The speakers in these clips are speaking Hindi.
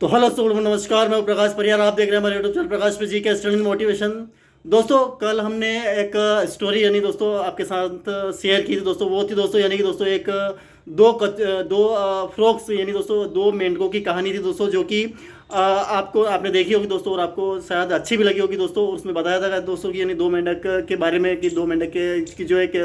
तो हेलो दोस्तों, नमस्कार। मैं हूं प्रकाश परियार। आप देख रहे हैं हमारे यूट्यूब चैनल प्रकाश पे जी के स्टूडेंट मोटिवेशन। दोस्तों, कल हमने एक स्टोरी यानी दोस्तों आपके साथ शेयर की थी। दोस्तों वो थी दोस्तों यानी कि दोस्तों एक दो फ्रॉक्स यानी दोस्तों दो मेंढकों की कहानी थी दोस्तों, जो कि आपको आपने देखी होगी दोस्तों, और आपको शायद अच्छी भी लगी होगी दोस्तों। उसमें बताया था दोस्तों कि यानी दो मेंढक के बारे में, कि दो मेंढक के की जो एक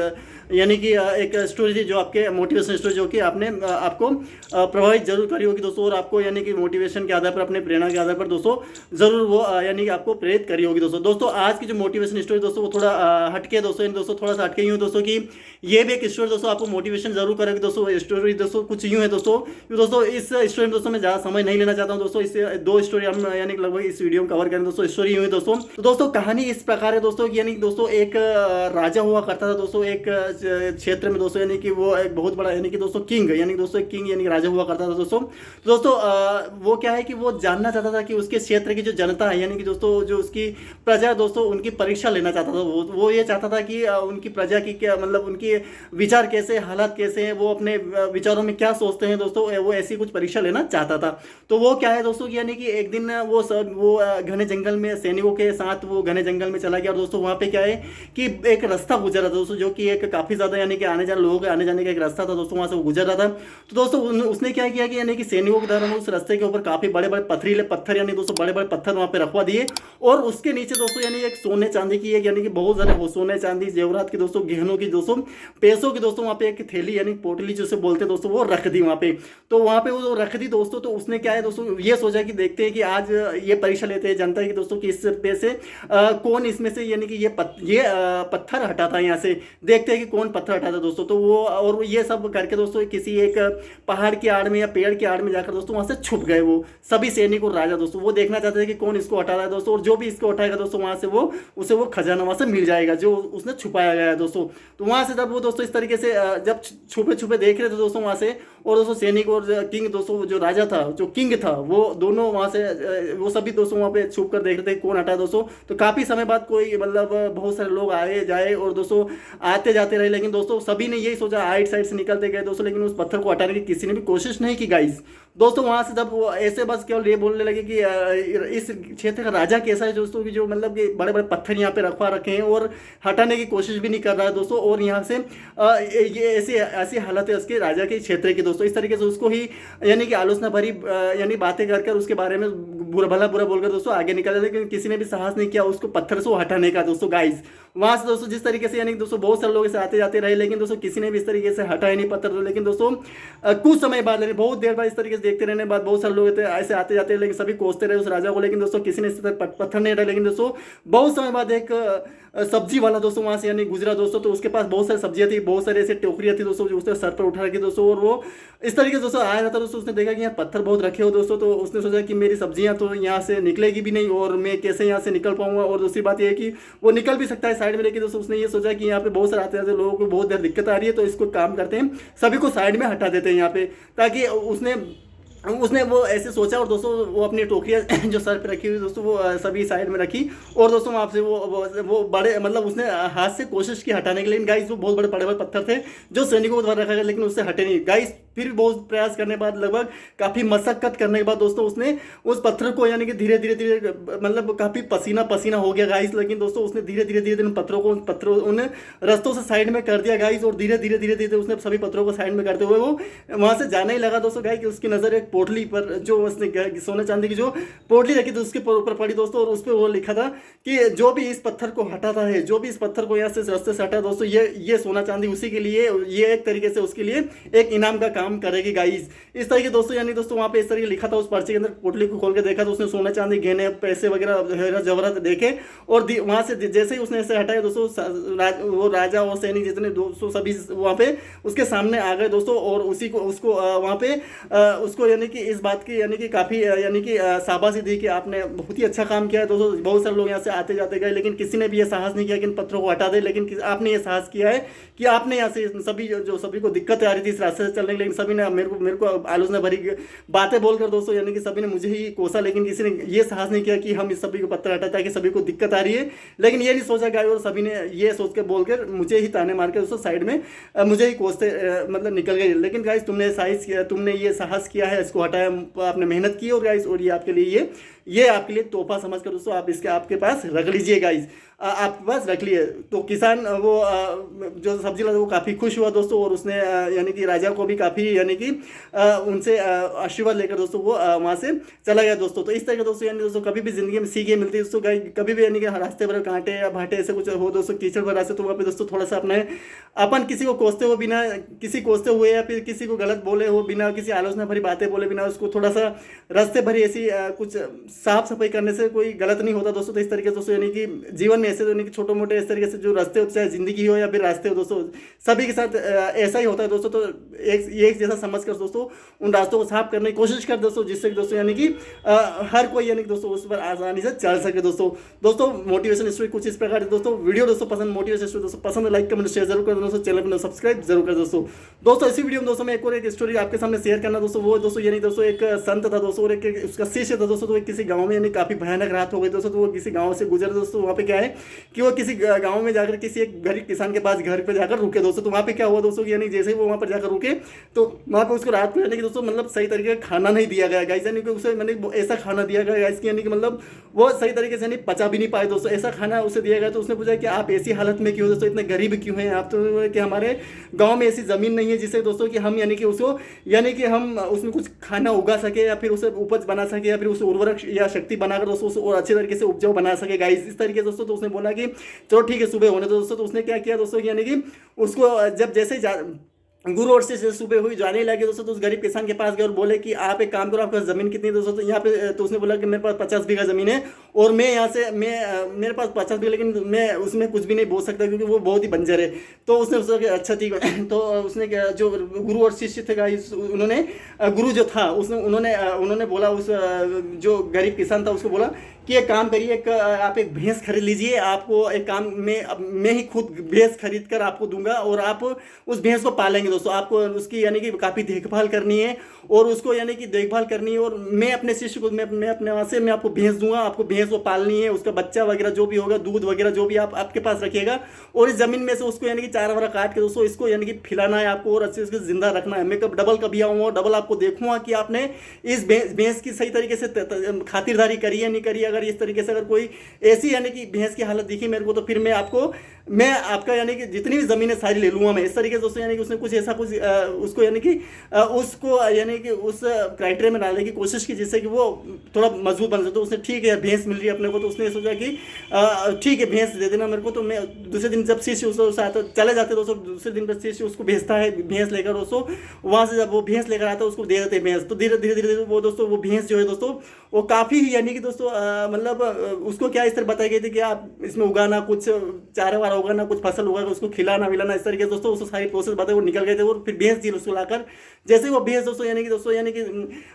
यानी कि एक स्टोरी थी जो आपके मोटिवेशन स्टोरी, जो कि आपने आपको प्रभावित जरूर करी होगी दोस्तों, और आपको यानी कि मोटिवेशन के आधार पर, अपने प्रेरणा के आधार पर दोस्तों जरूर वो यानी कि आपको प्रेरित करी होगी दोस्तों। दोस्तों आज की जो मोटिवेशन स्टोरी दोस्तों वो थोड़ा हटके दोस्तों, यानी दोस्तों थोड़ा सा हटके यूँ दोस्तों कि ये भी एक स्टोरी दोस्तों आपको मोटिवेशन जरूर करेगी दोस्तों। स्टोरी दोस्तों कुछ यूँ है दोस्तों, दोस्तों इस स्टोरी में दोस्तों मैं ज़्यादा समय नहीं लेना चाहता हूँ दोस्तों। इस दो स्टोरी हम यानी कि लगभग इस वीडियो में कवर करें दोस्तों। स्टोरी यूँ है दोस्तों। तो दोस्तों कहानी इस प्रकार है दोस्तों कि यानी कि दोस्तों एक राजा हुआ करता था दोस्तों एक क्षेत्र में दोस्तों, यानी कि वो एक बहुत बड़ा यानी कि दोस्तों किंग, यानी कि दोस्तों किंग यानी कि राजा हुआ करता था दोस्तों। तो दोस्तों वो क्या है कि वो जानना चाहता था कि उसके क्षेत्र की जो जनता है, यानी कि दोस्तों जो उसकी प्रजा दोस्तों, उनकी परीक्षा लेना चाहता था। वो ये चाहता था कि उनकी प्रजा की क्या मतलब उनके विचार कैसे, हालात कैसे हैं, वो अपने विचारों में क्या सोचते हैं दोस्तों, वो ऐसी कुछ परीक्षा लेना चाहता था। तो वो क्या है दोस्तों कि यानी कि एक दिन वो घने जंगल में सैनिकों के साथ वो घने जंगल में चला गया, और दोस्तों वहाँ पे क्या है कि एक रास्ता गुजर रहा था दोस्तों, जो कि एक काफ़ी ज़्यादा यानी कि आने जाने लोगों के आने जाने का एक रास्ता था दोस्तों, वहाँ से वो गुजर रहा था। तो दोस्तों उसने क्या किया कि यानी कि सैनिकों के द्वारा उस रास्ते के ऊपर काफ़ी बड़े बड़े पथरीले पत्थर, यानी दोस्तों बड़े बड़े पत्थर वहाँ पे रखवा दिए, और उसके नीचे दोस्तों यानी एक सोने चांदी की एक यानी कि बहुत सारे सोने चांदी जेवरात की दोस्तों, गहनों की दोस्तों, पैसों की दोस्तों वहाँ पे एक थैली यानी पोटली जिसे बोलते हैं दोस्तों, वो रख दी वहाँ पे। तो वहाँ पे वो रख दी दोस्तों। तो उसने क्या है दोस्तों ये सोचा कि देखते हैं कि आज ये परीक्षा लेते हैं जनता की दोस्तों कि इस पे से कौन इसमें से यानी कि ये पत्थर हटाता है यहाँ से, देखते हैं कि कौन पत्थर हटाता है दोस्तों। तो वो और ये सब करके दोस्तों किसी एक पहाड़ की आड़ में या पेड़ की आड़ में जाकर दोस्तों वहाँ से छुप गए वो सभी सैनिक और राजा दोस्तों। वो देखना चाहते थे कि कौन इसको हटा रहा है दोस्तों, और जो भी इसको हटाएगा दोस्तों वहाँ से वो उसे वो खजाना वहाँ से मिल जाएगा जो उसने छुपाया गया है दोस्तों। तो वहाँ से जब वो दोस्तों इस तरीके से जब छुपे छुपे देख रहे थे दोस्तों वहाँ से, और दोस्तों सैनिक और किंग दोस्तों, जो राजा था जो किंग था, वो दोनों वहाँ से वो सभी दोस्तों वहाँ पे छुप कर देख रहे थे कौन हटा दोस्तों। तो काफ़ी समय बाद कोई मतलब बहुत सारे लोग आए जाए और दोस्तों आते जाते रहे, लेकिन दोस्तों सभी ने यही सोचा, आइट साइड से निकलते गए दोस्तों, लेकिन उस पत्थर को हटाने की किसी ने भी कोशिश नहीं की गाइस दोस्तों। वहाँ से जब वो ऐसे बस केवल ये बोलने लगे कि इस क्षेत्र का राजा कैसा है दोस्तों, कि जो मतलब कि बड़े बड़े पत्थर यहाँ पे रखवा रखे हैं और हटाने की कोशिश भी नहीं कर रहा है दोस्तों, और यहाँ से ये ऐसी ऐसी हालत है उसके राजा के क्षेत्र की दोस्तों। इस तरीके से उसको ही यानी कि आलोचना भरी यानी बातें कर उसके बारे में बुरा बोलकर दोस्तों आगे निकल जाते, लेकिन किसी ने भी साहस नहीं किया उसको पत्थर से हटाने का दोस्तों गाइस। वहाँ से दोस्तों जिस तरीके से यानी दोस्तों बहुत सारे लोग इसे आते जाते रहे, लेकिन दोस्तों किसी ने भी इस तरीके से हटाया नहीं पत्थर तो। लेकिन दोस्तों कुछ समय बाद, यानी बहुत देर बाद इस तरीके से देखते रहने बाद बहुत सारे लोग ऐसे आते जाते रहे, लेकिन सभी कोसते रहे उस राजा को, लेकिन दोस्तों किसी ने इस तरह पत्थर नहीं हटाया। लेकिन दोस्तों बहुत समय बाद एक सब्जी वाला दोस्तों वहाँ से यानी गुजरा दोस्तों, तो उसके पास बहुत सारी सब्जियाँ थी, बहुत सारी ऐसे टोकरियाँ थी दोस्तों, जो उसने सर पर उठा रखी दोस्तों, और वो इस तरीके से दोस्तों आया था दोस्तों। उसने देखा कि यहाँ पत्थर बहुत रखे हो दोस्तों, तो उसने सोचा कि मेरी सब्जियाँ तो यहाँ से निकलेगी भी नहीं, और मैं कैसे यहाँ से निकल पाऊंगा। और दूसरी बात यह है कि वो निकल भी सकता है साइड में, लेकिन दोस्तों उसने ये सोचा कि यहाँ पे बहुत सारे आते जाते लोगों को बहुत देर दिक्कत आ रही है, तो इसको काम करते हैं, सभी को साइड में हटा देते हैं यहाँ पे, ताकि उसने वो ऐसे सोचा। और दोस्तों वो अपनी टोकरियाँ जो सर पे रखी हुई दोस्तों वो सभी साइड में रखी, और दोस्तों वहाँ से वो बड़े मतलब उसने हाथ से कोशिश की हटाने के लिए, लेकिन गाइस वो बहुत बड़े बड़े पत्थर थे जो सैनिकों को द्वारा रखा गया, लेकिन उससे हटे नहीं गाइस। फिर भी बहुत प्रयास करने के बाद, लगभग काफ़ी मशक्कत करने के बाद दोस्तों उसने उस पत्थर को यानी कि धीरे धीरे मतलब काफ़ी पसीना पसीना हो गया गाइस, लेकिन दोस्तों उसने धीरे धीरे उन पत्थरों उन रस्तों से साइड में कर दिया गाइस, और धीरे धीरे उसने सभी पत्थरों को साइड में करते हुए वो वहाँ से जाने ही लगा दोस्तों गाइस। कि उसकी नज़र एक पोटली पर, जो उसने सोने चांदी की जो पोटली रखी थी उसके ऊपर पड़ी दोस्तों, और उस पर वो लिखा था कि जो भी इस पत्थर को हटाता है, जो भी इस पत्थर को यहाँ से रास्ते से हटा दोस्तों, ये सोना चांदी उसी के लिए, ये एक तरीके से उसके लिए एक इनाम का काम करेगी गाइस। इस तरीके दोस्तों यानी दोस्तों वहाँ पे इस तरीके लिखा था उस पर्चे के अंदर। पोटली को खोल के देखा तो उसने सोना चांदी गहने पैसे वगैरह जवहरात देखे, और वहाँ से जैसे ही उसने इसे हटाया दोस्तों, वो राजा और सैनिक जितने दोस्तों सभी वहाँ पे उसके सामने आ गए दोस्तों, और उसी को उसको वहाँ पे उसको यानी कि इस बात की यानी कि काफ़ी यानी कि शाबाशी दी कि आपने बहुत ही अच्छा काम किया है दोस्तों। बहुत सारे लोग यहाँ से आते जाते गए, लेकिन किसी ने भी ये साहस नहीं किया कि इन पत्थरों को हटा दे, लेकिन आपने ये साहस किया है कि आपने यहाँ से सभी जो सभी को दिक्कत आ रही थी इस रास्ते से चलने के, लेकिन सभी ने मेरे को आलोचना भरी बातें बोलकर दोस्तों यानी कि सभी ने मुझे ही कोसा, लेकिन किसी ने ये साहस नहीं किया कि हम इस सभी को पत्थर हटाए ताकि सभी को दिक्कत आ रही है। लेकिन ये नहीं सोचा गया और सभी ने ये सोच के बोलकर मुझे ही ताने मार के दोस्तों साइड में मुझे ही कोसते मतलब निकल गए। लेकिन गाइस तुमने ये साहस किया है, इसको हटाया, आपने मेहनत की और गाइस, और ये आपके लिए ये आपके लिए तोहफा समझकर दोस्तों आप इसके आपके पास रख लीजिए गाइस, आपके पास रख लिए। तो किसान वो जो सब्जी वाला वो काफ़ी खुश हुआ दोस्तों, और उसने यानी कि राजा को भी काफ़ी यानी कि उनसे आशीर्वाद लेकर दोस्तों वो वहाँ से चला गया दोस्तों। तो इस तरह के दोस्तों यानी दोस्तों कभी भी जिंदगी में सीखे मिलती है दोस्तों, कभी भी यानी कि रास्ते पर कांटे या भाटे ऐसे कुछ हो दोस्तों, कीचड़ भर रास्ते, तो वहाँ पे दोस्तों थोड़ा सा अपने अपन किसी को कोसते हुए बिना किसी कोसते हुए या फिर किसी को गलत बोले हो बिना किसी आलोचना भरी बातें बोले बिना उसको थोड़ा सा रास्ते भरी ऐसी कुछ साफ सफाई करने से कोई गलत नहीं होता दोस्तों। तो इस तरीके से दोस्तों यानी कि जीवन में ऐसे यानी कि छोटे मोटे इस तरीके से जो रास्ते होते चाहे जिंदगी हो या फिर रास्ते हो दोस्तों, सभी के साथ ऐसा ही होता है दोस्तों। तो एक जैसा समझ कर दोस्तों उन रास्तों को साफ करने की कोशिश कर दोस्तों, जिससे दोस्तों यानी कि हर कोई यानी कि दोस्तों उस पर आसानी से चल सके दोस्तों मोटिवेशन स्टोरी कुछ इस प्रकार है दोस्तों। वीडियो दोस्तों पसंद, मोटिवेशन स्टोरी दोस्तों पसंद, लाइक कमेंट शेयर जरूर कर दोस्तों, चैनल को सब्सक्राइब जरूर कर दोस्तों। इसी वीडियो में दोस्तों मैं एक और एक स्टोरी आपके सामने शेयर करना दोस्तों। वो दोस्तों यानी दोस्तों एक संत था दोस्तों और एक उसका शिष्य था दोस्तों। तो किसी गाँव में यानी काफी भयानक रात हो गई दोस्तों। तो वो किसी गाँव से गुजरे दोस्तों। वहाँ पे क्या है कि वो किसी गाँव में जाकर किसी एक गरीब किसान के पास घर पे जाकर रुके दोस्तों। तो वहाँ पे क्या हुआ दोस्तों कि यानी जैसे ही वो वहाँ पर जाकर रुके तो वहाँ पे उसको रात को यानी कि दोस्तों मतलब सही तरीके का खाना नहीं दिया गया गाइस, यानी कि उसे मैंने ऐसा खाना दिया गया गाइस कि यानी कि मतलब वो सही तरीके से यानी पचा भी नहीं पाए दोस्तों। ऐसा खाना उसे दिया गया। तो उसने पूछा कि आप ऐसी हालत में क्यों दोस्तों, इतने गरीब क्यों हैं आप? तो कि हमारे गाँव में ऐसी ज़मीन नहीं है जिससे दोस्तों कि हम यानी कि उसको यानी कि हम उसमें कुछ खाना उगा सके या फिर उसे उपज बना सके या फिर उसे उर्वरक या शक्ति बनाकर दोस्तों उसे और अच्छे तरीके से उपजाऊ बना सके गाइस, इस तरीके से दोस्तों। तो उसने बोला कि चलो ठीक है सुबह होने दो दोस्तों। तो उसने क्या किया दोस्तों यानी कि उसको जब जैसे गुरु और से सुबह हुई जाने लगे दोस्तों। तो उस गरीब किसान के पास गए और बोले कि आप एक काम करो, आपके पास जमीन कितनी दोस्तों? तो यहाँ पे तो उसने बोला कि मेरे पास 50 बीघा जमीन है और मैं यहाँ से मेरे पास 50 बीघा, लेकिन मैं उसमें कुछ भी नहीं बो सकता क्योंकि वो बहुत ही बंजर है। तो उसने सोचा कि अच्छा ठीक है। तो उसने जो गुरु और शिष्य थे गाइस, उन्होंने गुरु जो था उन्होंने बोला उस जो गरीब किसान था उसको बोला कि एक काम करिए, आप एक भैंस खरीद लीजिए। आपको एक काम मैं ही खुद भैंस खरीद कर आपको दूंगा और आप उस भैंस को पालेंगे दोस्तों। आपको उसकी यानी कि काफ़ी देखभाल करनी है और उसको यानी कि देखभाल करनी है। और मैं अपने शिष्य को मैं अपने वहाँ से मैं आपको भैंस दूंगा, आपको भैंस को पालनी है, उसका बच्चा वगैरह जो भी होगा, दूध वगैरह जो भी आपके पास रखिएगा। और इस ज़मीन में से उसको यानी कि चारा वारा काट के दोस्तों इसको यानी कि खिलाना है आपको और अच्छे से जिंदा रखना है। मैं कभी आऊँगा डबल आपको देखूंगा कि आपने इस भैंस की सही तरीके से खातिरदारी करी है नहीं करी। अगर इस तरीके से अगर कोई ऐसी यानी कि भैंस की हालत दिखी मेरे को तो फिर मैं आपका यानी कि जितनी भी ज़मीन है सारी ले लूँगा मैं। इस तरीके से दोस्तों यानी कि उसने कुछ ऐसा कुछ उसको यानी कि उसको यानी कि उस क्राइटेरिया में डालने की कोशिश की जिससे कि वो थोड़ा मजबूत बन सके। तो उसने ठीक है भैंस मिल रही है अपने को, तो उसने सोचा कि ठीक है भैंस दे देना मेरे को। तो मैं दूसरे दिन जब शिष्य उसको साथ चले जाते दोस्तों, दूसरे दिन पर शिष्य उसको भेजता है भैंस लेकर दोस्तों। वहाँ से जब वो भैंस लेकर आता है उसको दे देते हैं भैंस। तो धीरे धीरे वो दोस्तों वो भैंस जो है दोस्तों वो काफ़ी यानी कि दोस्तों मतलब उसको क्या इस तरह बताई गई थी कि आप इसमें उगाना, कुछ चारा वारा उगाना, कुछ फसल उगाना, उसको खिलाना विलाना, इस तरीके से दोस्तों उसको सारी प्रोसेस बताए। वो निकल गए थे और फिर भैंस दी उसको लाकर। जैसे वो भैंस दोस्तों यानी कि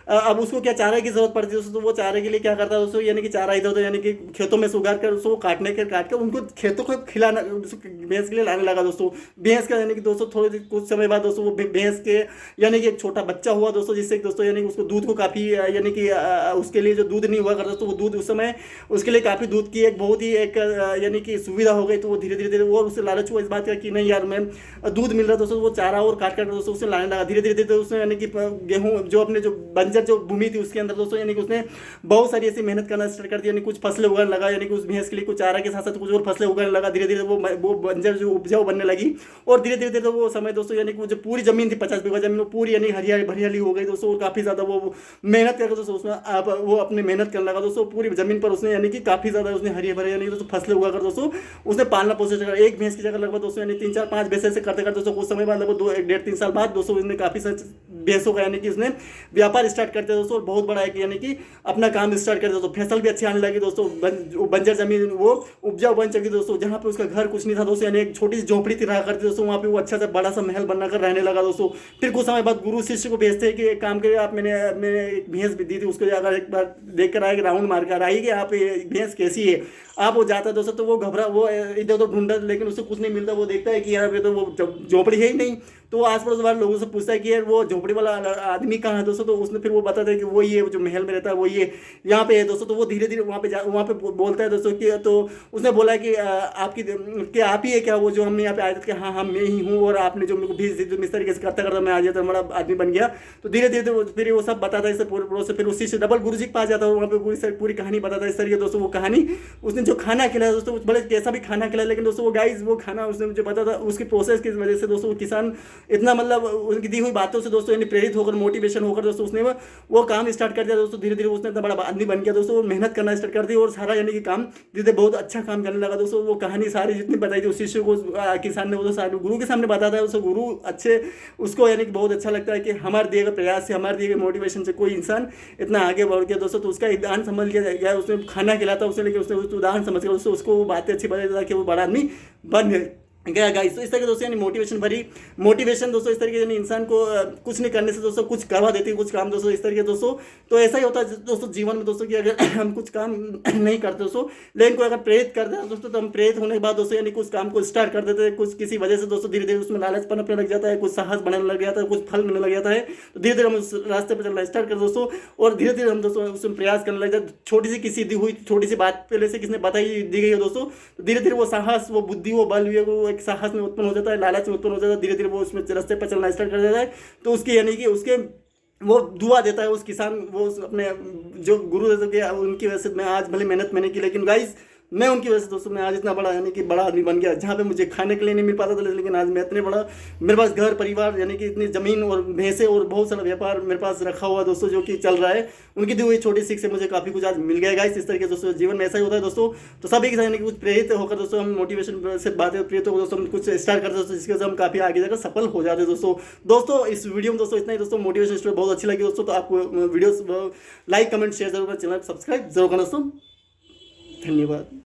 अब उसको क्या चारे की जरूरत पड़ती है दोस्तों। तो वो चारे के लिए क्या करता है दोस्तों यानी कि चारा इधर उधर यानी कि खेतों में से उगा कर उसको काट कर उनको खेतों को खिलाना भैंस के लिए लाने लगा दोस्तों। भैंस का यानी कि दोस्तों थोड़े कुछ समय बाद दोस्तों वो भैंस के यानी कि एक छोटा बच्चा हुआ दोस्तों, जिससे दोस्तों यानी कि उसको दूध को काफ़ी यानी कि उसके लिए जो दूध नहीं हुआ करता दोस्तों वो दूध उस समय उसके लिए काफ़ी दूध की एक बहुत ही एक यानी कि सुविधा हो गई। तो वो धीरे धीरे वो उससे लालच हुआ इस बात का कि नहीं यार मैं दूध मिल रहा दोस्तों, वो चारा और काट दोस्तों उसने लाने लगा। धीरे धीरे उसने यानी कि गेहूँ जो अपने जो बंजर जो भूमि थी उसके अंदर दोस्तों यानी कि उसने बहुत सारी ऐसी मेहनत करना स्टार्ट कर दिया। यानी कुछ फसलें उगाने लगा, यानी कि उस भैंस के लिए कुछ चारा के साथ साथ कुछ और फसलें उगाने लगा। धीरे धीरे वो बंजर जो उपजाऊ बनने लगी और धीरे धीरे वो समय दोस्तों यानी कि वो जो पूरी जमीन थी 50 बीघा जमीन वो पूरी यानी हरियाली हो गई दोस्तों। काफ़ी ज़्यादा वो मेहनत करके दोस्तों उसमें आप वो अपनी मेहनत करने लगा दोस्तों। पूरी जमीन पर उसने यानी कि काफ़ी ज़्यादा उसने हरी भरी यानी दोस्तों फसलें उगा कर दोस्तों उसने पालना पोषण कर एक भैंस की जगह लगभग दोस्तों यानी 3-4-5 भैंस से करते करते दोस्तों कुछ समय बाद लगभग 1-1.5-3 साल बाद दोस्तों उसने काफ़ी सारे भैंसों का यानी कि उसने व्यापार स्टार्ट करते दोस्तों और बहुत बड़ा एक यानी कि अपना काम स्टार्ट करते दोस्तों। फसल भी अच्छी आने लगी दोस्तों, बंजर जमीन वो उपजाऊ बन चुकी दोस्तों। जहाँ पे उसका घर कुछ नहीं था दोस्तों, यानी एक छोटी सी झोपड़ी थी रहा करती दोस्तों, वहाँ पे वो अच्छा सा बड़ा सा महल बनाकर रहने लगा दोस्तों। फिर कुछ समय बाद गुरु शिष्य को भेजते हैं कि एक काम करिए आप, मैंने एक भैंस भी दी थी उसको अगर एक बार देख कर आए राउंड मार कर आइए कि आप भैंस कैसी है। आप वो जाता है दोस्तों तो वो घबरा वो इधर उधर ढूंढा लेकिन उससे कुछ नहीं मिलता। वो देखता है कि यार ये तो वो झोपड़ी है ही नहीं। तो वो आस पड़ोस वाले लोगों से पूछता है कि यार वो झोपड़ी वाला आदमी कहाँ है दोस्तों। तो उसने फिर वो बताता है कि वो ये जो महल में रहता है वो ये यहाँ पे है दोस्तों। तो वो धीरे धीरे वहाँ पे बोलता है दोस्तों कि तो उसने बोला कि आपकी कि आप ही है क्या वो जो हम यहाँ पे आए थे कि हाँ हाँ मैं ही हूँ, और आपने जो मेरे को भेज दी जो इस तरीके से करता करता मैं आ जाता बड़ा आदमी बन गया। तो धीरे धीरे फिर वो सब बताता है इसे पूरे पूरे से। फिर उसी से डबल गुरु जी के पास जाता है और वहाँ पे पूरी कहानी बताता है इस तरीके दोस्तों। वो कहानी उसने जो खाना खिलाया दोस्तों, बड़े कैसा भी खाना खिलाया, लेकिन दोस्तों वो गाइस वो खाना उसने मुझे पता था उसकी प्रोसेस की वजह से दोस्तों वो किसान इतना मतलब उनकी दी हुई बातों से दोस्तों यानी प्रेरित होकर मोटिवेशन होकर दोस्तों उसने वो काम स्टार्ट कर दिया दोस्तों। धीरे धीरे उसने इतना बड़ा आदमी बन गया दोस्तों। वो मेहनत करना स्टार्ट कर दी और सारा यानी कि काम धीरे धीरे बहुत अच्छा काम करने लगा दोस्तों। वो कहानी सारी जितनी बताई थी उस शिष्य को किसान ने वो तो सारे गुरु के सामने बताता है। उसको गुरु अच्छे उसको यानी कि बहुत अच्छा लगता है कि हमारे दिए गए प्रयास से हमारे दिए गए मोटिवेशन से कोई इंसान इतना आगे बढ़ गया दोस्तों। तो उसका उदाहरण समझ गया, उसने खाना खिलाता उसने, लेकिन उसने उदाहरण समझ गया दोस्तों। उसको वो बातें अच्छी बता कि वो बड़ा आदमी बन गया गाइस। तो इस तरीके दोस्तों यानी मोटिवेशन दोस्तों इस तरीके यानी इंसान को कुछ नहीं करने से दोस्तों कुछ करवा देती है कुछ काम दोस्तों इस तरीके दोस्तों। तो ऐसा ही होता है दोस्तों जीवन में दोस्तों कि अगर हम कुछ काम नहीं करते दोस्तों, लेकिन कोई अगर प्रेरित करते हैं दोस्तों, तो हम प्रेरित होने के बाद दोस्तों यानी कुछ काम को स्टार्ट कर देते हैं। कुछ किसी वजह से दोस्तों धीरे धीरे उसमें लालचपन अपने लग जाता है, कुछ साहस बनने लग जाता है, कुछ फल मिलने लग जाता है। तो धीरे धीरे हम उस रास्ते पर चलना स्टार्ट कर दोस्तों, और धीरे धीरे हम दोस्तों उसमें प्रयास करने लग जाते। छोटी सी किसी दी हुई छोटी सी बात पहले से किसने बताई दी गई है दोस्तों, तो धीरे धीरे वो साहस वो बुद्धि वो बल वो एक साहस में उत्पन्न हो जाता है, लालच में उत्पन्न हो जाता है। धीरे धीरे वो उसमें रास्ते पर चलना स्टार्ट कर देता है। तो उसके यानी कि उसके वो दुआ देता है उस किसान वो अपने जो गुरु उनकी वजह से मैं आज भले मेहनत मैंने की, लेकिन गाइस मैं उनकी वजह से दोस्तों मैं आज इतना बड़ा यानी कि बड़ा आदमी बन गया। जहाँ पे मुझे खाने के लिए नहीं मिल पाता था, लेकिन आज मैं इतने बड़ा मेरे पास घर परिवार यानी कि इतनी ज़मीन और भैंसे और बहुत सारा व्यापार मेरे पास रखा हुआ दोस्तों जो कि चल रहा है। उनकी दी हुई छोटी सीख से मुझे काफ़ी कुछ आज मिल गया गाइस। इस तरीके दोस्तों जीवन में ऐसा ही होता है दोस्तों। तो सभी के साथ यानी कि कुछ प्रेरित होकर दोस्तों हम मोटिवेशन से बातें प्रेरित होकर दोस्तों हम कुछ स्टार्ट करते दोस्तों, जिसके वजह हम काफ़ी आगे जाकर सफल हो जाते हैं दोस्तों। इस वीडियो में दोस्तों इतना ही दोस्तों। मोटिवेशन स्टोरी बहुत अच्छी लगी दोस्तों, तो आपको वीडियो लाइक कमेंट शेयर जरूर करें, चैनल सब्सक्राइब जरूर करना दोस्तों। धन्यवाद।